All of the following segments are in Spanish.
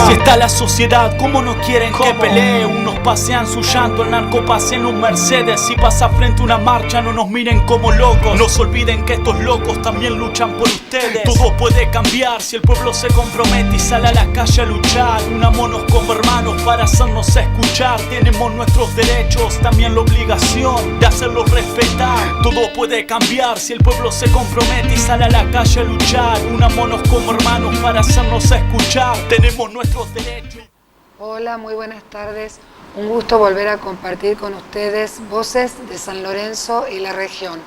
Si está la sociedad, ¿cómo no quieren que pelee? Unos pasean su llanto, el narco pasea en un Mercedes. Si pasa frente a una marcha, no nos miren como locos. No se olviden que estos locos también luchan por ustedes. Todo puede cambiar si el pueblo se compromete y sale a la calle a luchar. Unámonos como hermanos para hacernos escuchar. Tenemos nuestros derechos, también la obligación de hacerlos respetar. Todo puede cambiar si el pueblo se compromete y sale a la calle a luchar. Unámonos como hermanos para hacernos escuchar. Tenemos nuestros derechos. Hola, muy buenas tardes. Un gusto volver a compartir con ustedes voces de San Lorenzo y la región.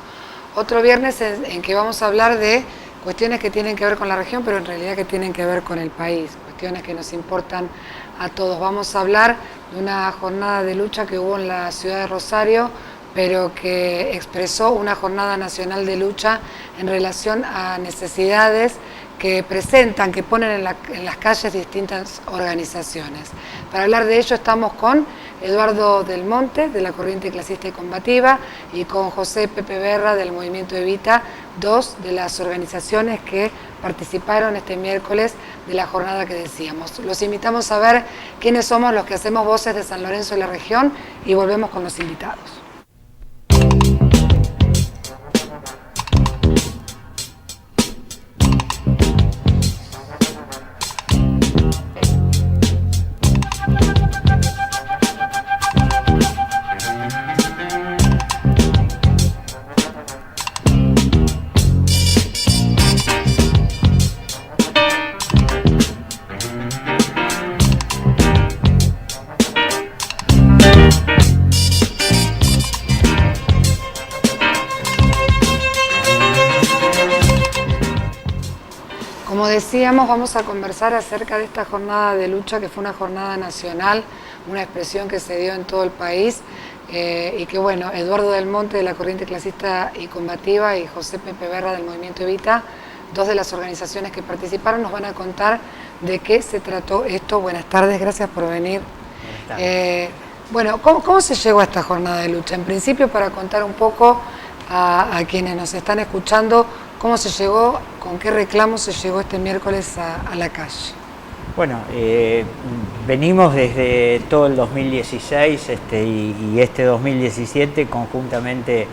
Otro viernes en que vamos a hablar de cuestiones que tienen que ver con la región, pero en realidad que tienen que ver con el país, cuestiones que nos importan a todos. Vamos a hablar de una jornada de lucha que hubo en la ciudad de Rosario, pero que expresó una jornada nacional de lucha en relación a necesidades que presentan, que ponen en las calles distintas organizaciones. Para hablar de ello estamos con Eduardo Del Monte, de la Corriente Clasista y Combativa, y con José Pepe Berra, del Movimiento Evita, dos de las organizaciones que participaron este miércoles de la jornada que decíamos. Los invitamos a ver quiénes somos los que hacemos voces de San Lorenzo y la región y volvemos con los invitados. Como decíamos, vamos a conversar acerca de esta jornada de lucha que fue una jornada nacional, una expresión que se dio en todo el país y que bueno, Eduardo Del Monte de la Corriente Clasista y Combativa y José Pepe Berra del Movimiento Evita, dos de las organizaciones que participaron, nos van a contar de qué se trató esto. Buenas tardes, gracias por venir. Bueno, ¿cómo se llegó a esta jornada de lucha? En principio, para contar un poco a quienes nos están escuchando, ¿cómo se llegó, con qué reclamo se llegó este miércoles a la calle? Bueno, venimos desde todo el 2016 y este 2017 conjuntamente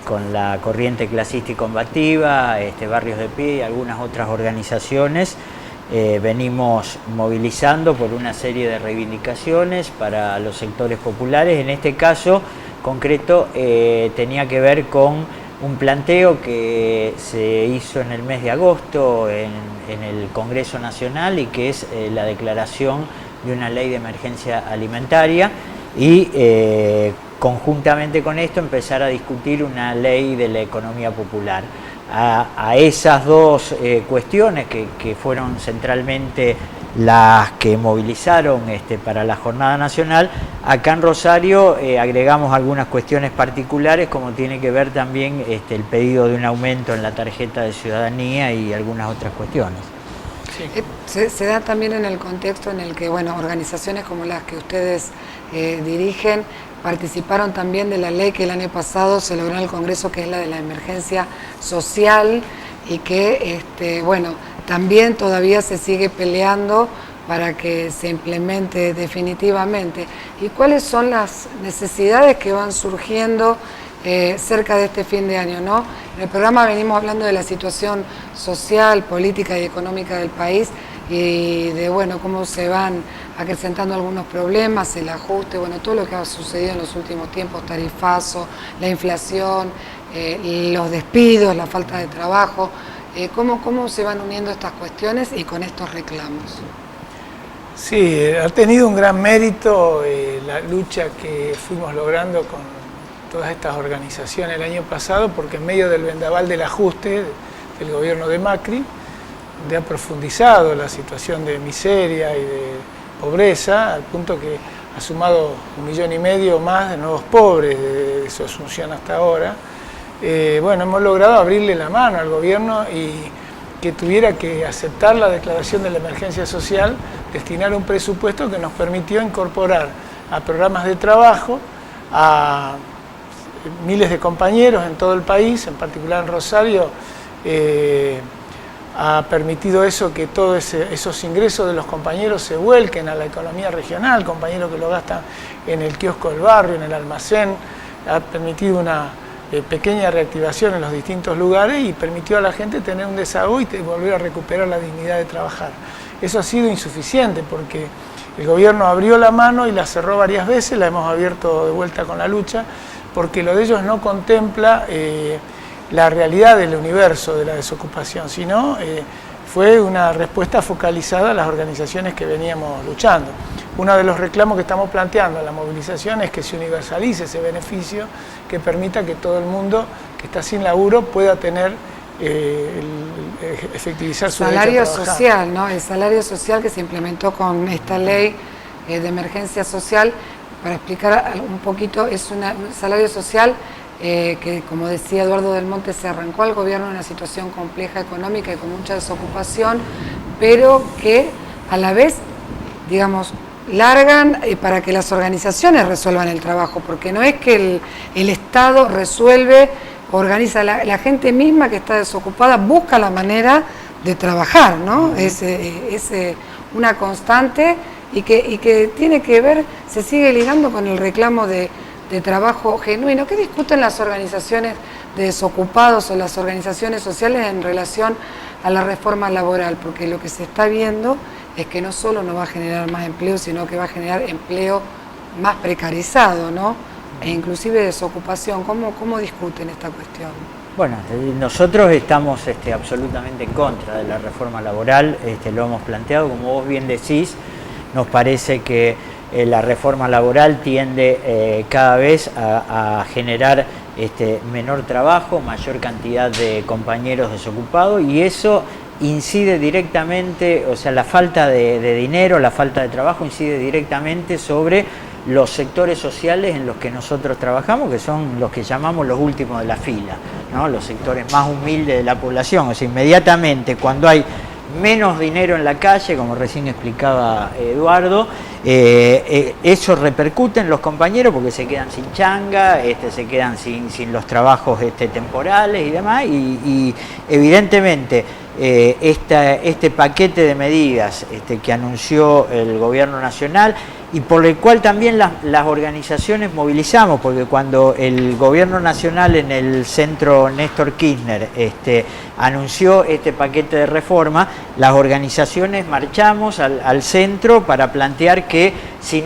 con la Corriente Clasista y Combativa, Barrios de Pie y algunas otras organizaciones, venimos movilizando por una serie de reivindicaciones para los sectores populares. En este caso concreto tenía que ver con un planteo que se hizo en el mes de agosto en el Congreso Nacional y que es la declaración de una ley de emergencia alimentaria y conjuntamente con esto empezar a discutir una ley de la economía popular. A esas dos cuestiones que fueron centralmente las que movilizaron para la jornada nacional, acá en Rosario agregamos algunas cuestiones particulares, como tiene que ver también el pedido de un aumento en la tarjeta de ciudadanía y algunas otras cuestiones. Sí. Se da también en el contexto en el que, bueno, organizaciones como las que ustedes dirigen participaron también de la ley que el año pasado se logró en el Congreso, que es la de la emergencia social, y que, bueno, también todavía se sigue peleando para que se implemente definitivamente. ¿Y cuáles son las necesidades que van surgiendo cerca de este fin de año, ¿no? En el programa venimos hablando de la situación social, política y económica del país y de, bueno, cómo se van acrecentando algunos problemas, el ajuste, bueno, todo lo que ha sucedido en los últimos tiempos, tarifazo, la inflación, los despidos, la falta de trabajo. ¿Cómo se van uniendo estas cuestiones y con estos reclamos? Sí, ha tenido un gran mérito la lucha que fuimos logrando con todas estas organizaciones el año pasado, porque en medio del vendaval del ajuste del gobierno de Macri, donde ha profundizado la situación de miseria y de pobreza, al punto que ha sumado 1,5 millones más de nuevos pobres de su asunción hasta ahora. Bueno, hemos logrado abrirle la mano al gobierno y que tuviera que aceptar la declaración de la emergencia social, destinar un presupuesto que nos permitió incorporar a programas de trabajo a miles de compañeros en todo el país, en particular en Rosario, ha permitido eso, que todos esos ingresos de los compañeros se vuelquen a la economía regional, compañeros que lo gastan en el kiosco del barrio, en el almacén, ha permitido una pequeña reactivación en los distintos lugares y permitió a la gente tener un desahogo y volver a recuperar la dignidad de trabajar. Eso ha sido insuficiente porque el gobierno abrió la mano y la cerró varias veces, la hemos abierto de vuelta con la lucha, porque lo de ellos no contempla la realidad del universo de la desocupación, sino fue una respuesta focalizada a las organizaciones que veníamos luchando. Uno de los reclamos que estamos planteando en la movilización es que se universalice ese beneficio que permita que todo el mundo que está sin laburo pueda tener, efectivizar su derecho a trabajar. Salario social, ¿no? El salario social que se implementó con esta ley de emergencia social, para explicar un poquito, es un salario social que, como decía Eduardo Del Monte, se arrancó al gobierno en una situación compleja económica y con mucha desocupación, pero que a la vez, digamos, largan para que las organizaciones resuelvan el trabajo, porque no es que el Estado resuelve, organiza, la gente misma que está desocupada busca la manera de trabajar, ¿no? Es una constante y que tiene que ver, se sigue ligando con el reclamo de trabajo genuino. ¿Qué discuten las organizaciones de desocupados o las organizaciones sociales en relación a la reforma laboral? Porque lo que se está viendo es que no solo no va a generar más empleo, sino que va a generar empleo más precarizado, ¿no? E inclusive desocupación. ¿Cómo discuten esta cuestión? Bueno, nosotros estamos absolutamente en contra de la reforma laboral, lo hemos planteado, como vos bien decís, nos parece que la reforma laboral tiende cada vez a generar menor trabajo, mayor cantidad de compañeros desocupados, y eso incide directamente, o sea, la falta de dinero, la falta de trabajo incide directamente sobre los sectores sociales en los que nosotros trabajamos, que son los que llamamos los últimos de la fila, ¿no? Los sectores más humildes de la población. O sea, inmediatamente cuando hay menos dinero en la calle, como recién explicaba Eduardo, eso repercute en los compañeros porque se quedan sin changa, se quedan sin los trabajos temporales y demás, y evidentemente este paquete de medidas que anunció el gobierno nacional y por el cual también las organizaciones movilizamos, porque cuando el gobierno nacional en el centro Néstor Kirchner anunció este paquete de reforma, las organizaciones marchamos al centro para plantear que si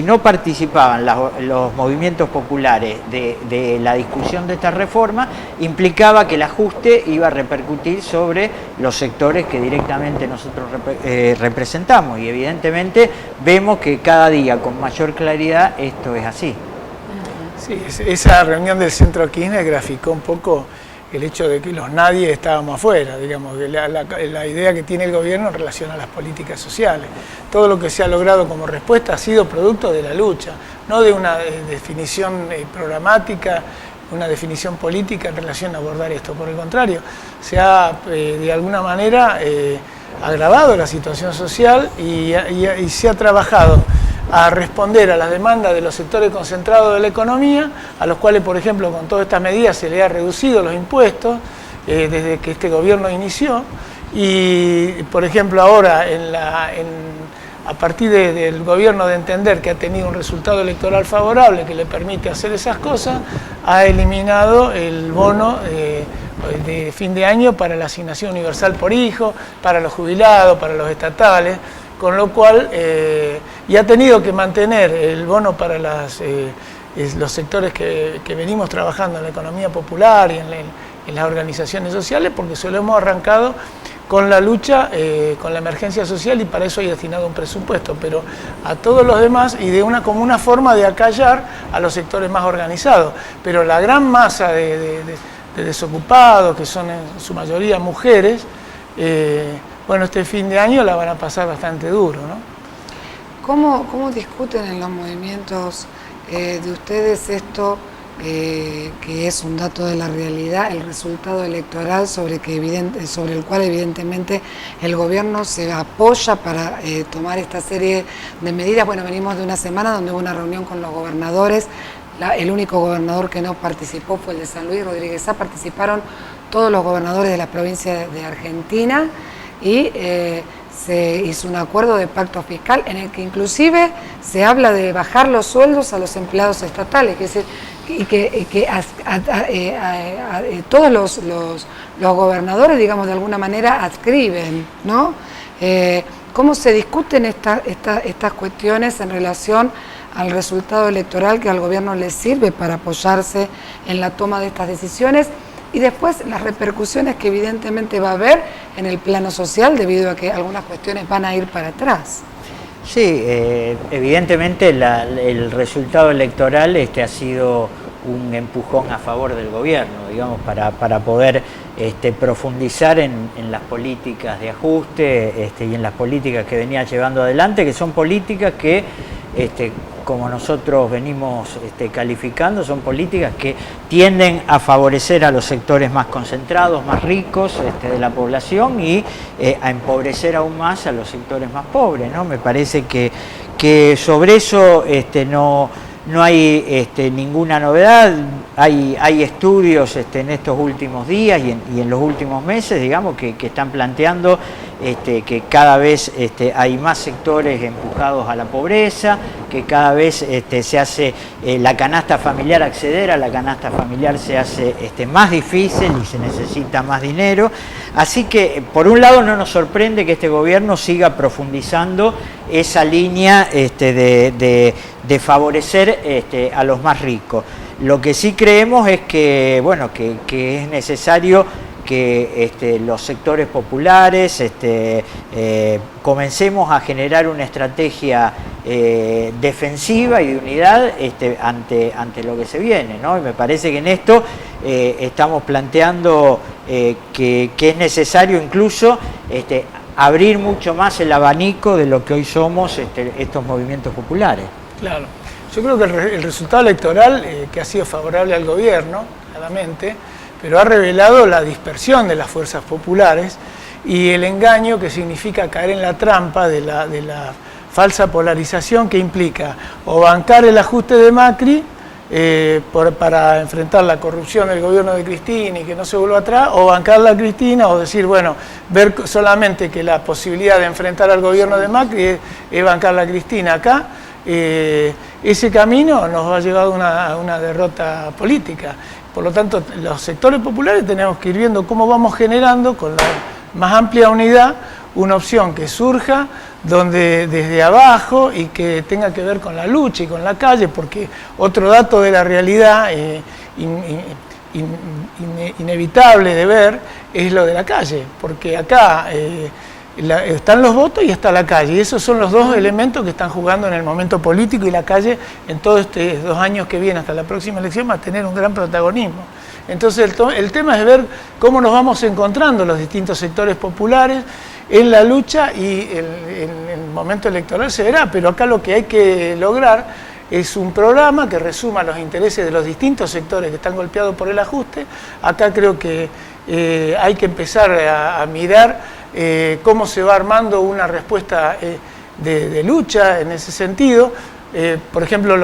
no participaban los movimientos populares de la discusión de esta reforma, implicaba que el ajuste iba a repercutir sobre los sectores que directamente nosotros representamos, y evidentemente vemos que cada día con mayor claridad esto es así. Sí, esa reunión del centro Kirchner graficó un poco el hecho de que los nadie estábamos afuera, digamos, la idea que tiene el gobierno en relación a las políticas sociales. Todo lo que se ha logrado como respuesta ha sido producto de la lucha, no de una definición programática, una definición política en relación a abordar esto. Por el contrario, se ha de alguna manera agravado la situación social y se ha trabajado a responder a las demandas de los sectores concentrados de la economía, a los cuales, por ejemplo, con todas estas medidas se le ha reducido los impuestos desde que este gobierno inició, y, por ejemplo, ahora, a partir del gobierno de entender que ha tenido un resultado electoral favorable que le permite hacer esas cosas, ha eliminado el bono de fin de año para la asignación universal por hijo, para los jubilados, para los estatales, con lo cual, y ha tenido que mantener el bono para los sectores que venimos trabajando en la economía popular y en las organizaciones sociales, porque se lo hemos arrancado con la lucha, con la emergencia social, y para eso hay destinado un presupuesto, pero a todos los demás, y como una forma de acallar a los sectores más organizados. Pero la gran masa de desocupados, que son en su mayoría mujeres, bueno, este fin de año la van a pasar bastante duro, ¿no? ¿Cómo discuten en los movimientos de ustedes esto, que es un dato de la realidad, el resultado electoral sobre el cual evidentemente el gobierno se apoya para tomar esta serie de medidas? Bueno, venimos de una semana donde hubo una reunión con los gobernadores. El único gobernador que no participó fue el de San Luis, Rodríguez Sá. Participaron todos los gobernadores de la provincia de Argentina y se hizo un acuerdo de pacto fiscal en el que inclusive se habla de bajar los sueldos a los empleados estatales, y que todos los gobernadores, digamos, de alguna manera adscriben, ¿no? ¿Cómo se discuten estas cuestiones en relación al resultado electoral que al gobierno le sirve para apoyarse en la toma de estas decisiones? Y después las repercusiones que evidentemente va a haber en el plano social debido a que algunas cuestiones van a ir para atrás. Sí, evidentemente el resultado electoral ha sido un empujón a favor del gobierno, digamos, para poder profundizar en las políticas de ajuste y en las políticas que venía llevando adelante, que son políticas que, como nosotros venimos calificando, son políticas que tienden a favorecer a los sectores más concentrados, más ricos de la población y a empobrecer aún más a los sectores más pobres, ¿no? Me parece que sobre eso no hay ninguna novedad. Hay estudios en estos últimos días y en los últimos meses, digamos, que están planteando que cada vez hay más sectores empujados a la pobreza, que cada vez se hace la canasta familiar, acceder a la canasta familiar se hace más difícil y se necesita más dinero. Así que, por un lado, no nos sorprende que este gobierno siga profundizando esa línea de favorecer a los más ricos. Lo que sí creemos es que es necesario que los sectores populares comencemos a generar una estrategia defensiva y de unidad ante lo que se viene, ¿no? Y me parece que en esto estamos planteando que es necesario incluso abrir mucho más el abanico de lo que hoy somos estos movimientos populares. Claro, yo creo que el resultado electoral que ha sido favorable al gobierno, claramente, pero ha revelado la dispersión de las fuerzas populares y el engaño que significa caer en la trampa de la falsa polarización que implica o bancar el ajuste de Macri para enfrentar la corrupción del gobierno de Cristina y que no se vuelva atrás, o bancarla a Cristina, o decir, bueno, ver solamente que la posibilidad de enfrentar al gobierno de Macri es bancarla a Cristina acá. Ese camino nos va a llevar a una derrota política. Por lo tanto, los sectores populares tenemos que ir viendo cómo vamos generando con la más amplia unidad una opción que surja desde abajo y que tenga que ver con la lucha y con la calle, porque otro dato de la realidad inevitable de ver es lo de la calle, porque acá están los votos y está la calle, y esos son los dos elementos que están jugando en el momento político, y la calle en todos estos 2 años que vienen hasta la próxima elección va a tener un gran protagonismo. Entonces el tema es ver cómo nos vamos encontrando los distintos sectores populares en la lucha, y en el momento electoral se verá, pero acá lo que hay que lograr es un programa que resuma los intereses de los distintos sectores que están golpeados por el ajuste. Acá creo que hay que empezar a mirar cómo se va armando una respuesta de lucha en ese sentido. Por ejemplo,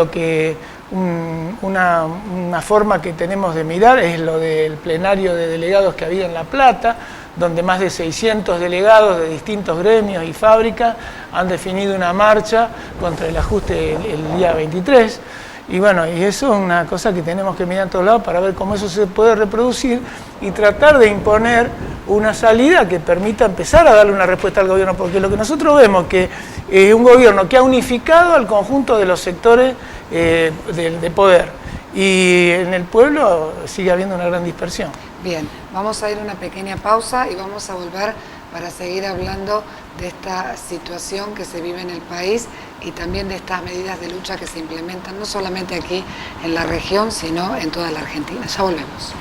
una forma que tenemos de mirar es lo del plenario de delegados que había en La Plata, donde más de 600 delegados de distintos gremios y fábricas han definido una marcha contra el ajuste el día 23. Y bueno, y eso es una cosa que tenemos que mirar a todos lados para ver cómo eso se puede reproducir y tratar de imponer una salida que permita empezar a darle una respuesta al gobierno, porque lo que nosotros vemos es que es un gobierno que ha unificado al conjunto de los sectores de poder, y en el pueblo sigue habiendo una gran dispersión. Bien, vamos a ir a una pequeña pausa y vamos a volver para seguir hablando de esta situación que se vive en el país y también de estas medidas de lucha que se implementan no solamente aquí en la región, sino en toda la Argentina. Ya volvemos.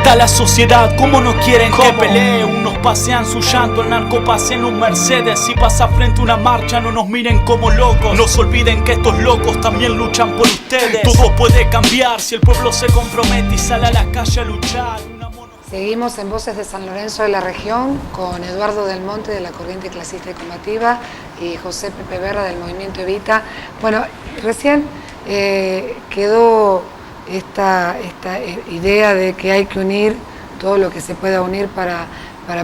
está la sociedad, cómo no quieren que pelee. Unos pasean su llanto, el narco pasea en un Mercedes. Si pasa frente a una marcha no nos miren como locos. No se olviden que estos locos también luchan por ustedes. Todo puede cambiar si el pueblo se compromete y sale a la calle a luchar. Seguimos en Voces de San Lorenzo de la Región con Eduardo Del Monte de la Corriente Clasista y Combativa y José Pepe Berra del Movimiento Evita. Bueno, recién quedó esta idea de que hay que unir todo lo que se pueda unir para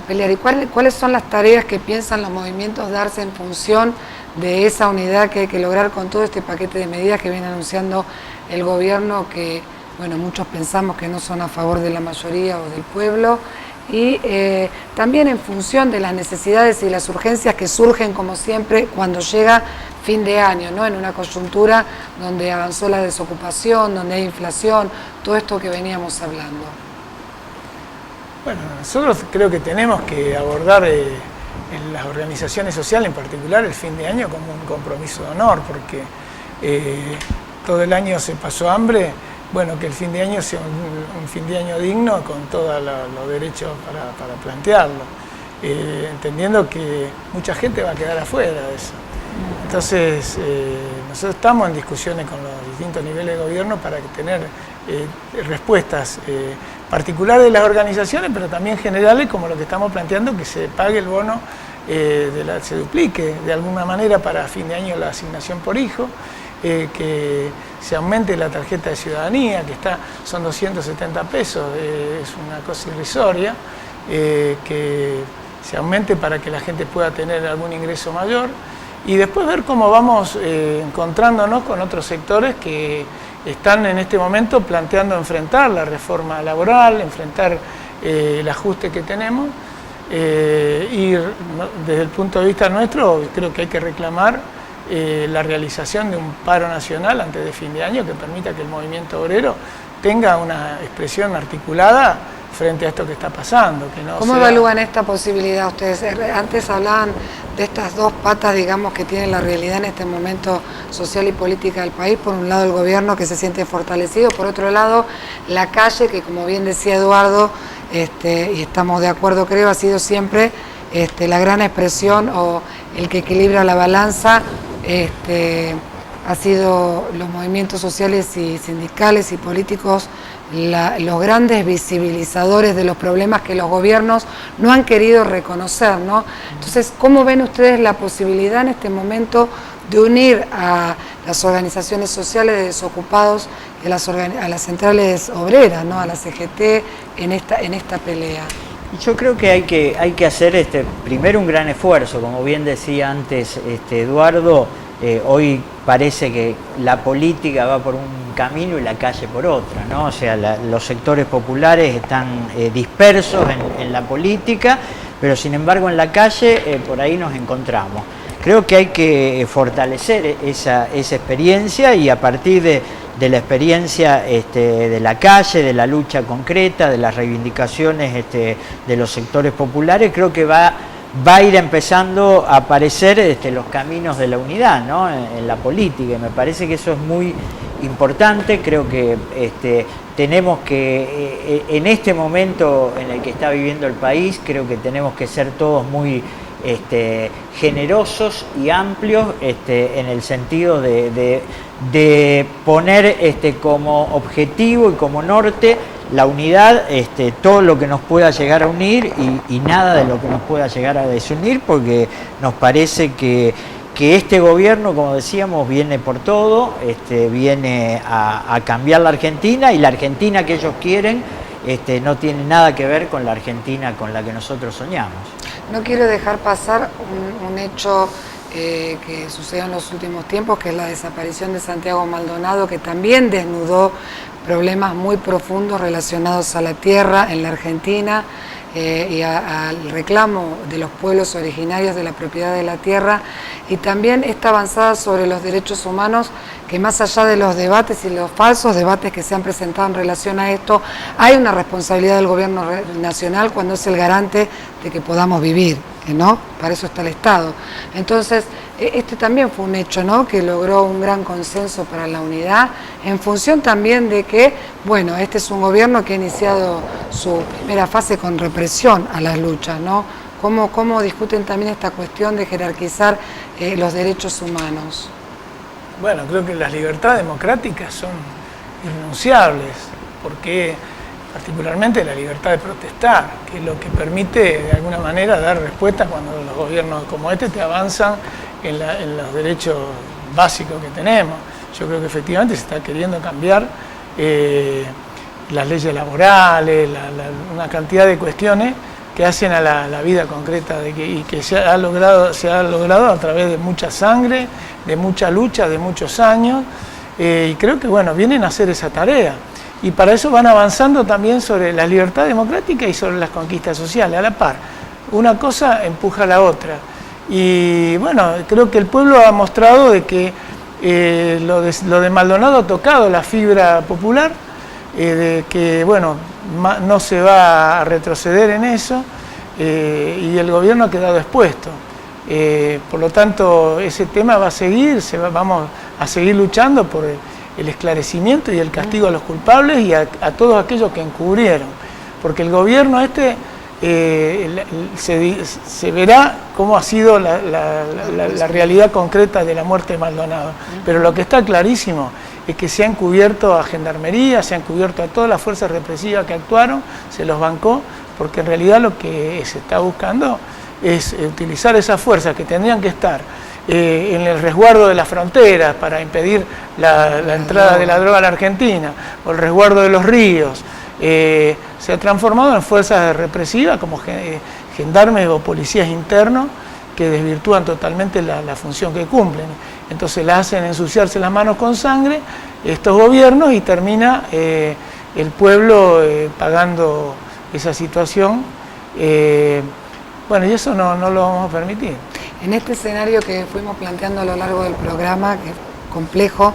pelear. ¿Y cuáles son las tareas que piensan los movimientos darse en función de esa unidad que hay que lograr con todo este paquete de medidas que viene anunciando el gobierno, que bueno, muchos pensamos que no son a favor de la mayoría o del pueblo, y también en función de las necesidades y las urgencias que surgen, como siempre, cuando llega fin de año, ¿no? En una coyuntura donde avanzó la desocupación, donde hay inflación, todo esto que veníamos hablando. Bueno, nosotros creo que tenemos que abordar en las organizaciones sociales, en particular el fin de año, como un compromiso de honor, porque todo el año se pasó hambre. Bueno, que el fin de año sea un fin de año digno con todos los derechos para plantearlo, entendiendo que mucha gente va a quedar afuera de eso. Entonces, nosotros estamos en discusiones con los distintos niveles de gobierno para tener respuestas particulares de las organizaciones, pero también generales, como lo que estamos planteando, que se pague el bono, se duplique de alguna manera para fin de año la asignación por hijo, que se aumente la tarjeta de ciudadanía, que son 270 pesos, es una cosa irrisoria, que se aumente para que la gente pueda tener algún ingreso mayor, y después ver cómo vamos encontrándonos con otros sectores que están en este momento planteando enfrentar la reforma laboral, enfrentar el ajuste que tenemos, y desde el punto de vista nuestro creo que hay que reclamar la realización de un paro nacional antes de fin de año que permita que el movimiento obrero tenga una expresión articulada frente a esto que está pasando. Que no ¿Cómo evalúan esta posibilidad ustedes? Antes hablaban de estas dos patas, digamos, que tiene la realidad en este momento social y política del país. Por un lado el gobierno, que se siente fortalecido, por otro lado la calle, que como bien decía Eduardo, y estamos de acuerdo creo, ha sido siempre la gran expresión o el que equilibra la balanza. Ha sido los movimientos sociales y sindicales y políticos los grandes visibilizadores de los problemas que los gobiernos no han querido reconocer, ¿no? Entonces, ¿cómo ven ustedes la posibilidad en este momento de unir a las organizaciones sociales de desocupados y a las centrales obreras, ¿no? A la CGT en esta pelea? Yo creo que hay que hacer primero un gran esfuerzo, como bien decía antes Eduardo. Hoy parece que la política va por un camino y la calle por otro, ¿no? O sea, los sectores populares están dispersos en la política, pero sin embargo en la calle por ahí nos encontramos. Creo que hay que fortalecer esa experiencia, y a partir de la experiencia de la calle, de la lucha concreta, de las reivindicaciones de los sectores populares, creo que va a ir empezando a aparecer los caminos de la unidad, ¿no? en la política, y me parece que eso es muy importante. Creo que tenemos que, en este momento en el que está viviendo el país, creo que tenemos que ser todos muy generosos y amplios en el sentido de poner como objetivo y como norte la unidad, todo lo que nos pueda llegar a unir y nada de lo que nos pueda llegar a desunir, porque nos parece que este gobierno, como decíamos, viene por todo, viene a cambiar la Argentina, y la Argentina que ellos quieren no tiene nada que ver con la Argentina con la que nosotros soñamos. No quiero dejar pasar un hecho que sucedió en los últimos tiempos, que es la desaparición de Santiago Maldonado, que también desnudó problemas muy profundos relacionados a la tierra en la Argentina y al reclamo de los pueblos originarios de la propiedad de la tierra, y también esta avanzada sobre los derechos humanos, que más allá de los debates y los falsos debates que se han presentado en relación a esto, hay una responsabilidad del gobierno nacional cuando es el garante de que podamos vivir, ¿no? Para eso está el Estado. Entonces, este también fue un hecho, ¿no?, que logró un gran consenso para la unidad, en función también de que, bueno, este es un gobierno que ha iniciado su primera fase con represión a las luchas, ¿no? ¿Cómo discuten también esta cuestión de jerarquizar los derechos humanos? Bueno, creo que las libertades democráticas son irrenunciables, porque particularmente la libertad de protestar, que es lo que permite de alguna manera dar respuesta cuando los gobiernos como este te avanzan en los derechos básicos que tenemos. Yo creo que efectivamente se está queriendo cambiar las leyes laborales, una cantidad de cuestiones que hacen a la vida concreta y que se ha logrado a través de mucha sangre, de mucha lucha, de muchos años, y creo que bueno, vienen a hacer esa tarea. Y para eso van avanzando también sobre la libertad democrática y sobre las conquistas sociales, a la par. Una cosa empuja a la otra. Y bueno, creo que el pueblo ha mostrado de que lo de Maldonado ha tocado la fibra popular, de que bueno, no se va a retroceder en eso, y el gobierno ha quedado expuesto. Por lo tanto, ese tema va a seguir, vamos a seguir luchando por el esclarecimiento y el castigo a los culpables y a todos aquellos que encubrieron, porque el gobierno se verá cómo ha sido la realidad concreta de la muerte de Maldonado, pero lo que está clarísimo es que se han encubierto a Gendarmería, se han encubierto a todas las fuerzas represivas que actuaron, se los bancó, porque en realidad lo que se está buscando es utilizar esas fuerzas que tendrían que estar en el resguardo de las fronteras para impedir la entrada de la droga a la Argentina, o el resguardo de los ríos, se ha transformado en fuerzas represivas como gendarmes o policías internos que desvirtúan totalmente la función que cumplen. Entonces la hacen ensuciarse las manos con sangre estos gobiernos y termina el pueblo pagando esa situación. Bueno, y eso no lo vamos a permitir. En este escenario que fuimos planteando a lo largo del programa, que es complejo,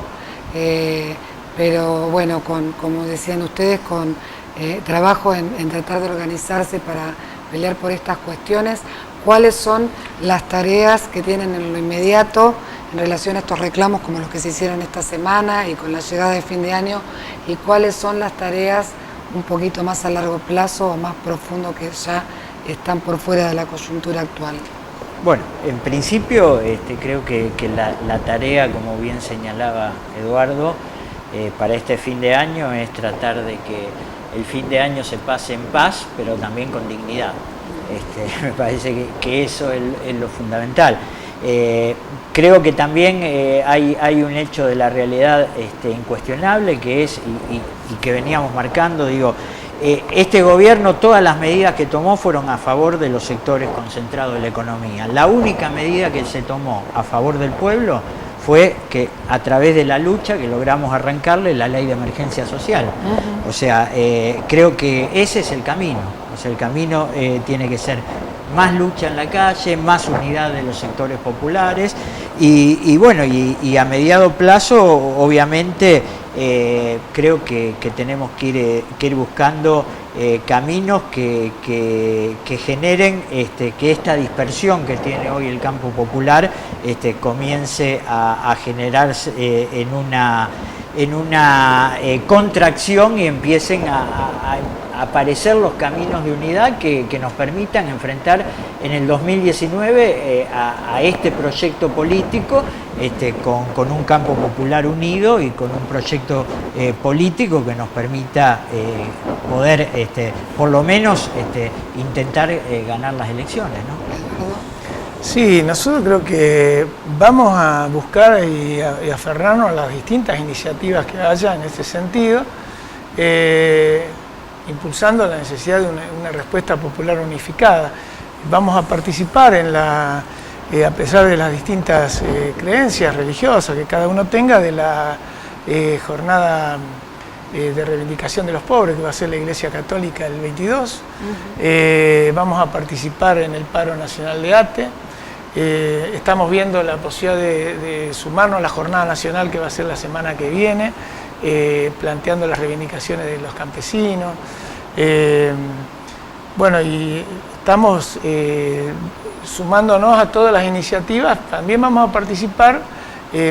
pero bueno, como decían ustedes, con trabajo en tratar de organizarse para pelear por estas cuestiones, ¿cuáles son las tareas que tienen en lo inmediato en relación a estos reclamos como los que se hicieron esta semana y con la llegada de fin de año? ¿Y cuáles son las tareas un poquito más a largo plazo o más profundo que ya están por fuera de la coyuntura actual? Bueno, en principio creo que la tarea, como bien señalaba Eduardo, para este fin de año es tratar de que el fin de año se pase en paz, pero también con dignidad. Me parece que eso es lo fundamental. Creo que también hay un hecho de la realidad incuestionable que es, y que veníamos marcando, digo, este gobierno, todas las medidas que tomó fueron a favor de los sectores concentrados de la economía. La única medida que se tomó a favor del pueblo fue que a través de la lucha que logramos arrancarle la ley de emergencia social. O sea, creo que ese es el camino. O sea, el camino tiene que ser más lucha en la calle, más unidad de los sectores populares y bueno, y a mediado plazo, obviamente, creo que tenemos que ir buscando caminos que generen que esta dispersión que tiene hoy el campo popular comience a generarse en una contracción y empiecen a aparecer los caminos de unidad que nos permitan enfrentar en el 2019 a este proyecto político con un campo popular unido y con un proyecto político que nos permita poder por lo menos intentar ganar las elecciones, ¿no? Sí, nosotros creo que vamos a buscar y aferrarnos a las distintas iniciativas que haya en ese sentido, impulsando la necesidad de una respuesta popular unificada. Vamos a participar a pesar de las distintas creencias religiosas que cada uno tenga, de la jornada de reivindicación de los pobres que va a ser la Iglesia Católica el 22. Vamos a participar en el paro nacional de ATE. Estamos viendo la posibilidad de sumarnos a la jornada nacional que va a ser la semana que viene, planteando las reivindicaciones de los campesinos. Bueno, y estamos sumándonos a todas las iniciativas. También vamos a participar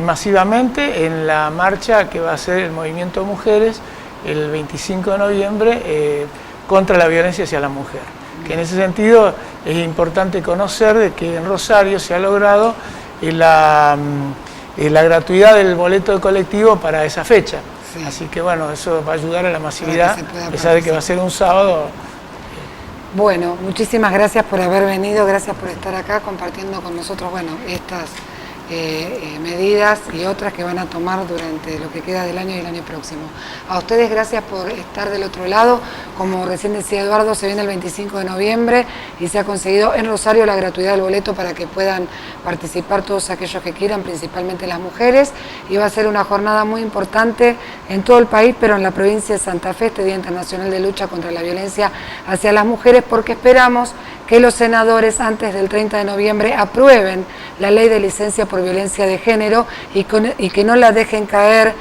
masivamente en la marcha que va a hacer el Movimiento Mujeres el 25 de noviembre contra la violencia hacia la mujer. Que en ese sentido es importante conocer de que en Rosario se ha logrado la gratuidad del boleto de colectivo para esa fecha. Sí. Así que bueno, eso va a ayudar a la masividad, a pesar de que va a ser un sábado. Bueno, muchísimas gracias por haber venido, gracias por estar acá compartiendo con nosotros, bueno, estas medidas y otras que van a tomar durante lo que queda del año y el año próximo. A ustedes gracias por estar del otro lado. Como recién decía Eduardo, se viene el 25 de noviembre y se ha conseguido en Rosario la gratuidad del boleto para que puedan participar todos aquellos que quieran, principalmente las mujeres, y va a ser una jornada muy importante en todo el país, pero en la provincia de Santa Fe, este Día Internacional de Lucha contra la Violencia hacia las Mujeres, porque esperamos que los senadores antes del 30 de noviembre aprueben la ley de licencia por violencia de género y que no la dejen caer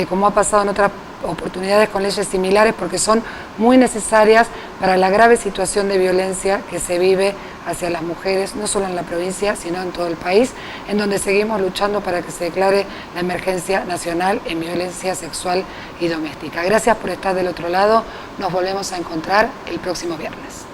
como ha pasado en otras oportunidades con leyes similares, porque son muy necesarias para la grave situación de violencia que se vive hacia las mujeres, no solo en la provincia, sino en todo el país, en donde seguimos luchando para que se declare la emergencia nacional en violencia sexual y doméstica. Gracias por estar del otro lado, nos volvemos a encontrar el próximo viernes.